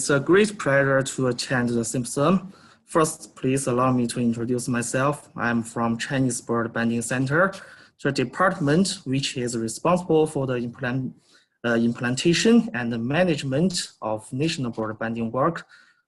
It's a great pleasure to attend the symposium. First, please allow me to introduce myself. I'm from Chinese Bird Banding Center, the department which is responsible for the implementation and the management of national bird banding work.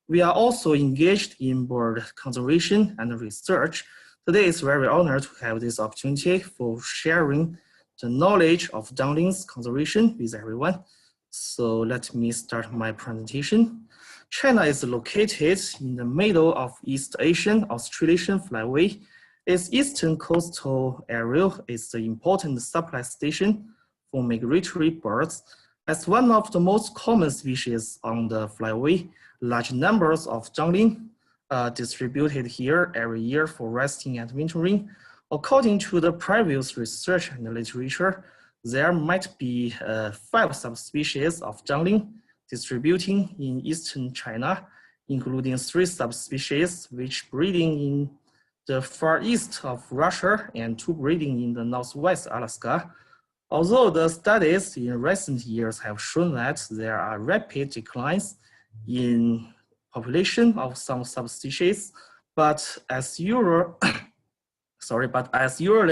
We are also engaged in bird conservation and research. Today is very honored to have this opportunity for sharing the knowledge of Dunlin's conservation with everyone. So let me start my presentation. China is located in the middle of East Asian-Australasian Flyway. Its eastern coastal area is the important supply station for migratory birds. As one of the most common species on the Flyway, large numbers of Dunlin are distributed here every year for resting and wintering. According to the previous research and literature, there might be 5 subspecies of Dunlin distributing in eastern China, including 3 subspecies which breeding in the far east of Russia and 2 breeding in the northwest Alaska. Although the studies in recent years have shown that there are rapid declines in population of some subspecies, but as usually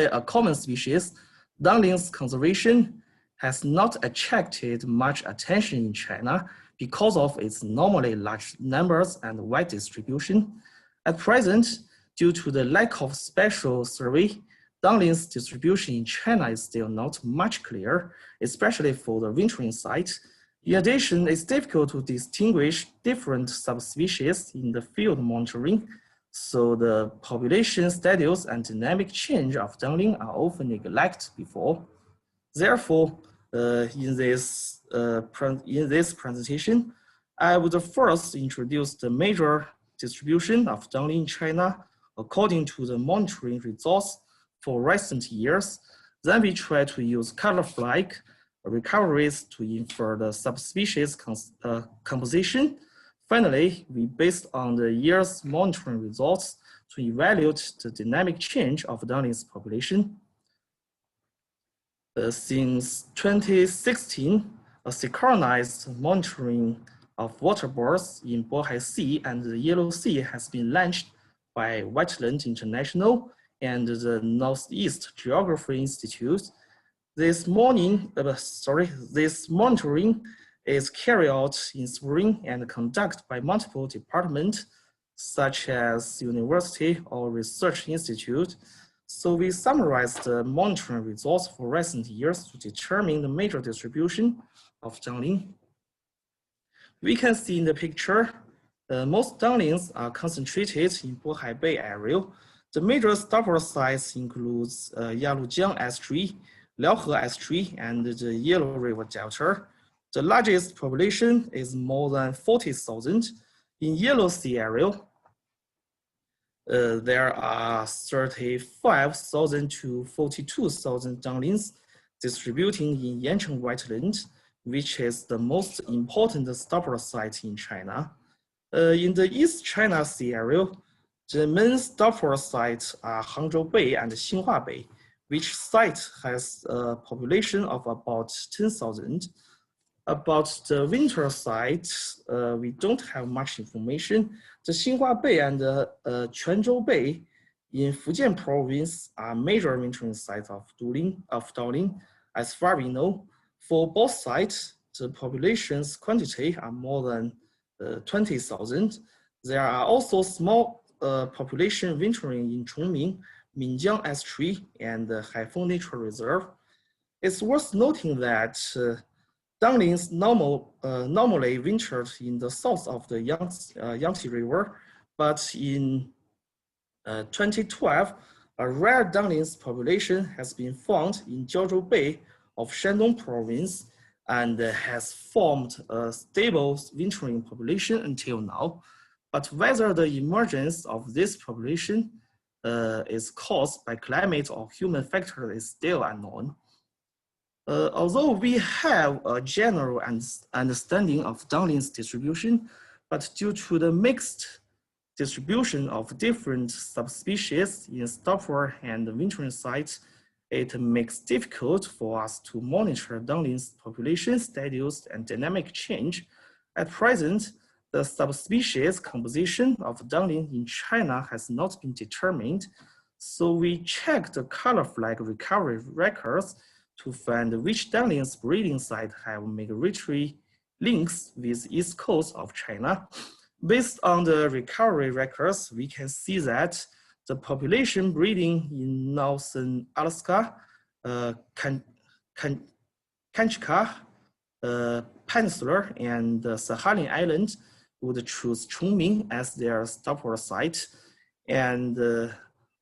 a common species, Dunlin's conservation has not attracted much attention in China because of its normally large numbers and wide distribution. At present, due to the lack of special survey, Dunlin's distribution in China is still not much clear, especially for the wintering site. In addition, it's difficult to distinguish different subspecies in the field monitoring, so the population status and dynamic change of Dunlin are often neglected before. Therefore, in this presentation, I would first introduce the major distribution of Dunlin in China according to the monitoring results for recent years. Then we try to use color flag recoveries to infer the subspecies composition. Finally, we based on the year's monitoring results to evaluate the dynamic change of Dunlin's population. Since 2016, a synchronized monitoring of water birds in Bohai Sea and the Yellow Sea has been launched by Wetland International and the Northeast Geography Institute. This monitoring is carried out in spring and conducted by multiple departments, such as university or research institute. So we summarize the monitoring results for recent years to determine the major distribution of Dunlin. We can see in the picture, most Dunlins are concentrated in Bohai Bay area. The major stopper sites includes Yalujiang Estuary, Liaohe Estuary, and the Yellow River Delta. The largest population is more than 40,000. In Yellow Sea area, there are 35,000 to 42,000 Dunlins distributing in Yancheng wetland, which is the most important stopper site in China. In the East China Sea area, the main stopper sites are Hangzhou Bay and Xinhua Bay, which site has a population of about 10,000. About the winter site, we don't have much information. The Xinhua Bay and Quanzhou Bay in Fujian province are major wintering sites of Dunlin, as far we know. For both sites, the population's quantity are more than 20,000. There are also small population wintering in Chongming, Minjiang Estuary, and Haifeng Nature Reserve. It's worth noting that Dunlins normally wintered in the south of the Yangtze River, but in 2012, a rare Dunlins population has been found in Jiaozhou Bay of Shandong province and has formed a stable wintering population until now. But whether the emergence of this population is caused by climate or human factor is still unknown. Although we have a general understanding of Dunlin's distribution, but due to the mixed distribution of different subspecies in stopper and wintering sites, it makes it difficult for us to monitor Dunlin's population status and dynamic change. At present, the subspecies composition of Dunlin in China has not been determined, so we checked the color flag recovery records to find which Dunlin's breeding site have migratory links with east coast of China. Based on the recovery records, we can see that the population breeding in northern Alaska, Kamchatka Peninsula, and Sakhalin Island would choose Chongming as their stopover site, and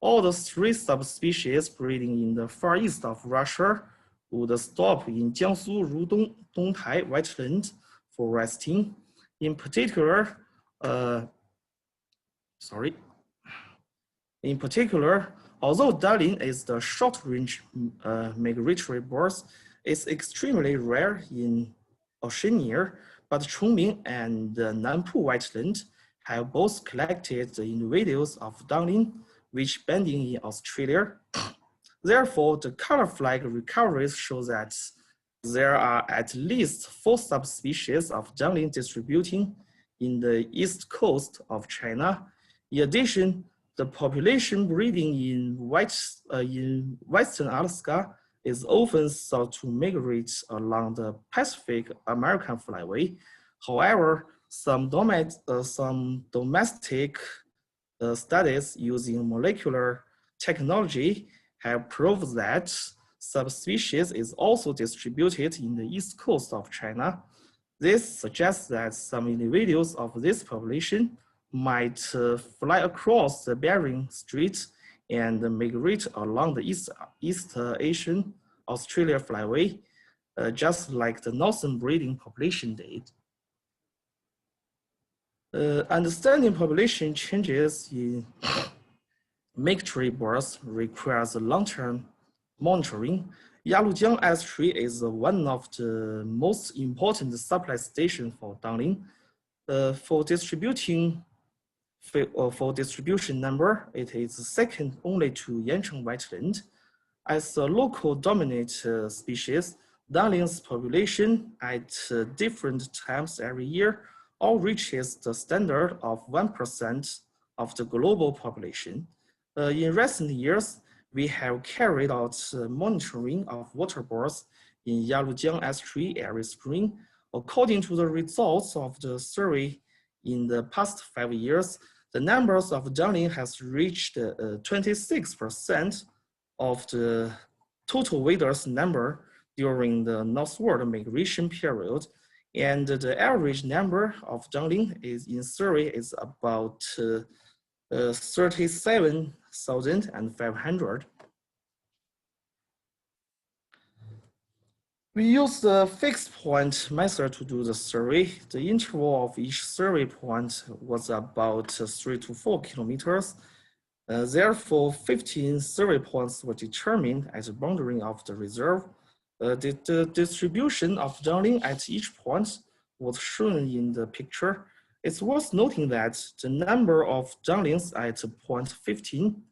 all the three subspecies breeding in the far east of Russia would stop in Jiangsu Rudong Dongtai wetland for resting. In particular, although Dunlin is the short-range migratory bird, it's extremely rare in Oceania, but Chongming and Nanpu wetland have both collected the individuals of Dunlin, which banding in Australia. Therefore, the color flag recoveries show that there are at least 4 subspecies of Dunlin distributing in the east coast of China. In addition, the population breeding in western Alaska is often thought to migrate along the Pacific American Flyway. However, some domestic studies using molecular technology have proved that subspecies is also distributed in the east coast of China. This suggests that some individuals of this population might fly across the Bering Strait and migrate along the East Asian-Australia Flyway, just like the northern breeding population did. Understanding population changes in migratory birds requires long-term monitoring. Yalujiang estuary is one of the most important supply stations for Dunlin. For distribution number, it is second only to Yancheng wetland. As a local dominant species, Dunlin's population at different times every year all reaches the standard of 1% of the global population. In recent years, we have carried out monitoring of water birds in Yalujiang estuary every spring. According to the results of the survey in the past 5 years, the numbers of Dunlin has reached 26% of the total waders number during the northward migration period. And the average number of Dunlin in survey is about 37,500. We use the fixed point method to do the survey. The interval of each survey point was about 3 to 4 kilometers. Therefore, 15 survey points were determined at the boundary of the reserve. The distribution of Dunlin at each point was shown in the picture. It's worth noting that the number of Dunlins at point 15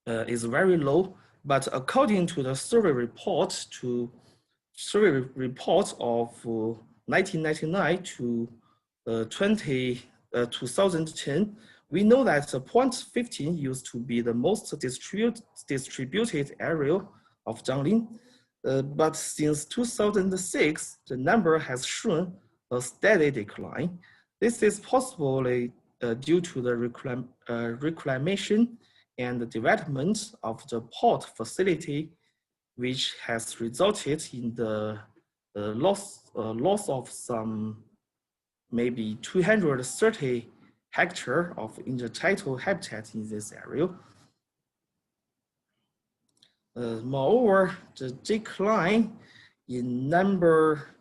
is very low, but according to the survey report of 1999 to 2010, we know that point 15 used to be the most distributed area of Dunlin, but since 2006, the number has shown a steady decline. This is possibly due to the reclamation and the development of the port facility, which has resulted in the loss of some maybe 230 hectares of intertidal habitat in this area. Moreover, the decline in number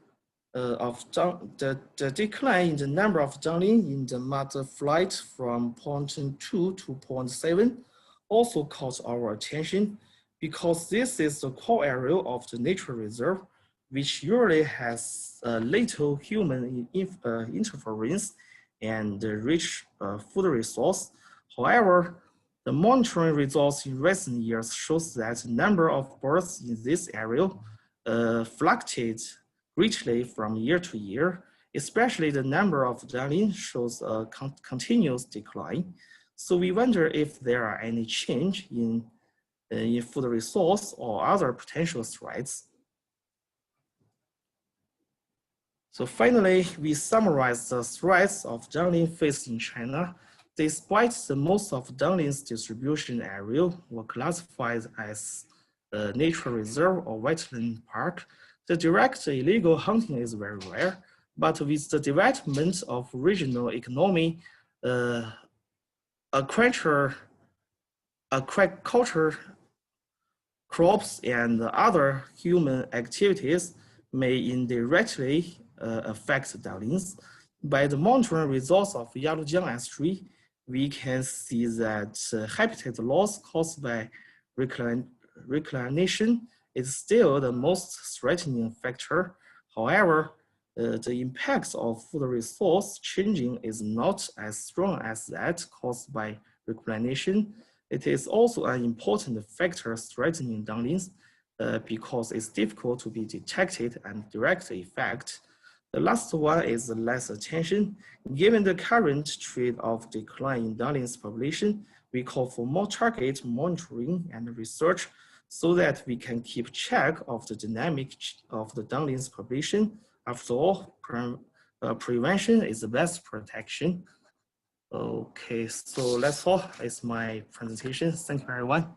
of the decline in the number of Dunlin in the mother flight from point 2 to point 7 also caught our attention, because this is the core area of the nature reserve, which usually has little human interference and rich food resource. However, the monitoring results in recent years shows that the number of birds in this area fluctuates greatly from year to year, especially the number of Dunlin shows a continuous decline. So we wonder if there are any change in food resource or other potential threats. So finally, we summarize the threats of Dunlin faced in China. Despite the most of Dunlin's distribution area were classified as a nature reserve or wetland park, the direct illegal hunting is very rare. But with the development of regional economy, agriculture, crops, and other human activities may indirectly affect Dunlins. By the monitoring results of Yalujiang S3, we can see that habitat loss caused by reclination is still the most threatening factor. However, the impacts of food resource changing is not as strong as that caused by reclination. It is also an important factor threatening Dunlins because it's difficult to be detected and direct effect. The last one is less attention. Given the current trend of decline in Dunlin's population, we call for more targeted monitoring and research so that we can keep track of the dynamic of the Dunlin's population. After all, prevention is the best protection. Okay, so that's all. It's my presentation. Thank you, everyone.